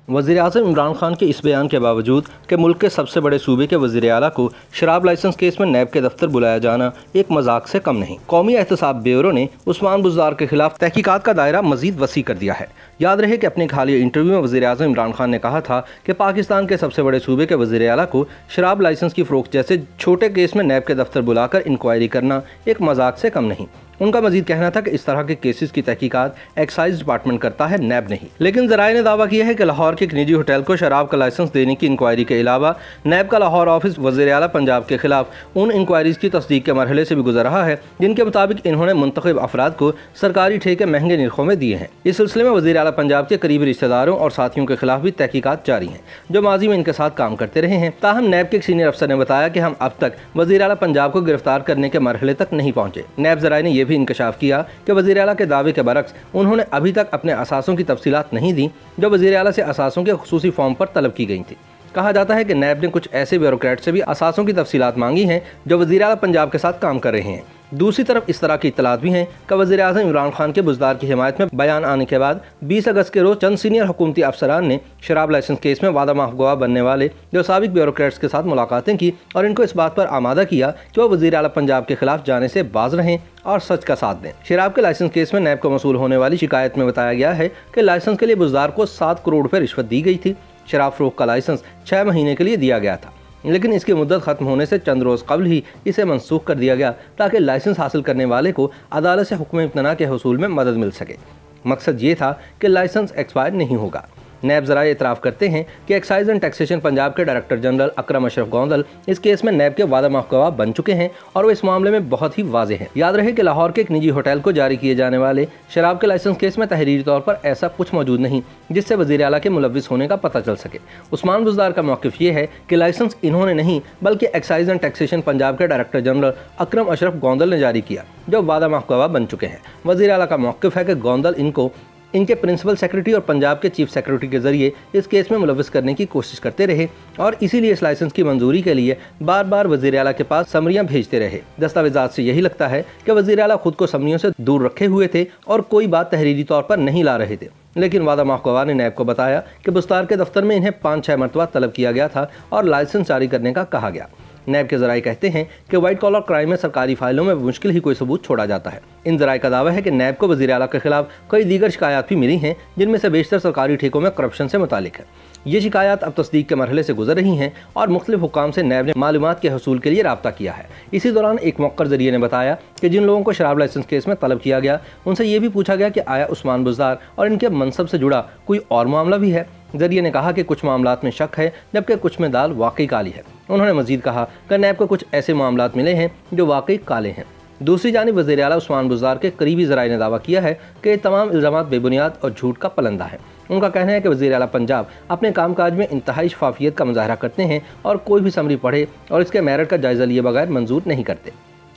वज़ीर-ए-आज़म इमरान खान के इस बयान के बावजूद कि मुल्क के सबसे बड़े सूबे के वज़ीर आला को शराब लाइसेंस केस में नैब के दफ्तर बुलाया जाना एक मजाक से कम नहीं। कौमी एहतसाब ब्यूरो ने उस्मान बुज़दार के खिलाफ तहकीकात का दायरा मजीद वसी कर दिया है। याद रहे कि अपने हालिया इंटरव्यू में वज़ीर-ए-आज़म इमरान खान ने कहा था कि पाकिस्तान के सबसे बड़े सूबे के वज़ीर आला को शराब लाइसेंस की फ़रोख्त जैसे छोटे केस में नैब के दफ्तर बुलाकर इंक्वायरी करना एक मजाक से कम नहीं। उनका मजीद कहना था कि इस तरह के केसेस की तहकीकात एक्साइज डिपार्टमेंट करता है, नैब नहीं। लेकिन ज़राए ने दावा किया है कि लाहौर के एक निजी होटल को शराब का लाइसेंस देने की इंक्वायरी के अलावा नैब का लाहौर ऑफिस वज़ीर आला पंजाब के खिलाफ उन इंक्वायरीज़ की तस्दीक के मरहले से भी गुजर रहा है जिनके मुताबिक इन्होंने मुंतखब अफराद को सरकारी ठेके महंगे निर्खों में दिए हैं। इस सिलसिले में वज़ीर आला पंजाब के करीबी रिश्तेदारों और साथियों के खिलाफ भी तहकीकात जारी हैं जो माजी में इनके साथ काम करते रहे हैं। ताहम नैब के एक सीनियर अफसर ने बताया कि हम अब तक वज़ीर आला पंजाब को गिरफ्तार करने के मरहले तक नहीं पहुँचे। नैब ज़राए ने यह भी इंकशाफ किया कि वज़ीर आला के दावे के बरक्स उन्होंने अभी तक अपने असासों की तफसीलात नहीं दी जो वज़ीर आला से असासों के खुसूसी फॉर्म पर तलब की गई थी। कहा जाता है कि नैब ने कुछ ऐसे ब्यूरोक्रेट से भी असासों की तफसीलात मांगी हैं जो वज़ीर आला पंजाब के साथ काम कर रहे हैं। दूसरी तरफ इस तरह की इत्तलात भी हैं कि वज़ीर-ए-आज़म इमरान खान के बुज़दार की हिमायत में बयान आने के बाद 20 अगस्त के रोज़ चंद सीनियर हुकूमती अफसरान ने शराब लाइसेंस केस में वादा माफ गवाह बनने वाले जो साबिक ब्यूरोक्रेट्स के साथ मुलाकातें की और इनको इस बात पर आमादा किया कि वह वज़ीर आला पंजाब के खिलाफ जाने से बाज रहें और सच का साथ दें। शराब के लाइसेंस केस में नैब को मसूल होने वाली शिकायत में बताया गया है कि लाइसेंस के लिए बुज़दार को 7 करोड़ रुपये रिश्वत दी गई थी। शराब फरोख्त का लाइसेंस 6 महीने के लिए दिया गया था, लेकिन इसकी मुद्दत ख़त्म होने से चंद रोज़ कबल ही इसे मनसूख कर दिया गया ताकि लाइसेंस हासिल करने वाले को अदालत से हुक्म इम्तना के हसूल में मदद मिल सके। मकसद ये था कि लाइसेंस एक्सपायर नहीं होगा। नैब ज़राए इतराफ़ करते हैं कि एक्साइज एंड टैक्सेशन पंजाब के डायरेक्टर जनरल अकरम अशरफ गोंदल इस केस में नैब के वादा माफ गवाह बन चुके हैं और वो इस मामले में बहुत ही वाज़ेह हैं। याद रहे कि लाहौर के एक निजी होटल को जारी किए जाने वाले शराब के लाइसेंस केस में तहरीरी तौर पर ऐसा कुछ मौजूद नहीं जिससे वज़ीर आला के मुलव्विस होने का पता चल सके। उस्मान बुज़दार का मौक़िफ़ ये है कि लाइसेंस इन्होंने नहीं बल्कि एक्साइज एंड टैक्सेशन पंजाब के डायरेक्टर जनरल अकरम अशरफ गोंदल ने जारी किया जो वादा माफ गवाह बन चुके हैं। वज़ीर आला का मौक़िफ़ है कि गोंदल इनको इनके प्रिंसिपल सेक्रेटरी और पंजाब के चीफ सेक्रेटरी के जरिए इस केस में मुलव्विस करने की कोशिश करते रहे और इसीलिए इस लाइसेंस की मंजूरी के लिए बार बार वज़ीर आला के पास समरियां भेजते रहे। दस्तावेजात से यही लगता है कि वज़ीर आला खुद को समरियों से दूर रखे हुए थे और कोई बात तहरीरी तौर पर नहीं ला रहे थे। लेकिन वादा माफ गवाह ने नैब को बताया कि बुज़दार के दफ्तर में इन्हें 5-6 मरतबा तलब किया गया था और लाइसेंस जारी करने का कहा गया। नैब के ज़राए कहते हैं कि वाइट कॉलर क्राइम में सरकारी फाइलों में मुश्किल ही कोई सबूत छोड़ा जाता है। इन ज़राए का दावा है कि नैब को वज़ीर आला के खिलाफ कई दीगर शिकायत भी मिली हैं जिनमें से बेशतर सरकारी ठेकों में करप्शन से मुतालिक है। ये शिकायत अब तस्दीक के मरहले से गुजर रही हैं और मुख्तलिफ हुकाम से नैब ने मालूमात के हसूल के लिए रब्ता किया है। इसी दौरान एक मौक़र ज़रिए ने बताया कि जिन लोगों को शराब लाइसेंस केस में तलब किया गया उनसे ये भी पूछा गया कि आया उस्मान बुज़दार और इनके मनसब से जुड़ा कोई और मामला भी है। ज़रिए ने कहा कि कुछ मामलात में शक है जबकि कुछ में दाल वाकई काली है। उन्होंने मजीद कहा कि नैब को कुछ ऐसे मामलात मिले हैं जो वाकई काले हैं। दूसरी जानिब वज़ीर आला उस्मान बुज़दार के करीबी ज़राए ने दावा किया है कि ये तमाम इल्ज़ामात बेबुनियाद और झूठ का पलंदा है। उनका कहना है कि वज़ीर आला पंजाब अपने कामकाज में इंतहाई शफाफियत का मुजाहरा करते हैं और कोई भी समरी पढ़े और इसके मेरिट का जायज़ा लिए बगैर मंजूर नहीं करते।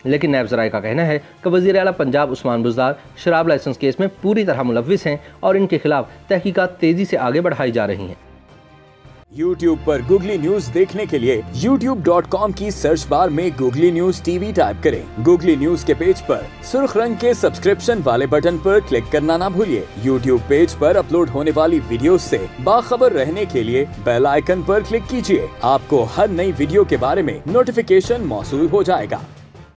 लेकिन नैब ज़राए का कहना है कि वज़ीर आला पंजाब उस्मान बुज़दार शराब लाइसेंस केस में पूरी तरह मुलव्विस हैं और इनके खिलाफ तहकीकात तेज़ी से आगे बढ़ाई जा रही हैं। YouTube पर गूगली न्यूज देखने के लिए youtube.com की सर्च बार में गूगली न्यूज TV टाइप करें। गूगली न्यूज के पेज पर सुर्ख रंग के सब्सक्रिप्शन वाले बटन पर क्लिक करना ना भूलिए। YouTube पेज पर अपलोड होने वाली वीडियोस से बाखबर रहने के लिए बेल आइकन पर क्लिक कीजिए। आपको हर नई वीडियो के बारे में नोटिफिकेशन मौसूल हो जाएगा।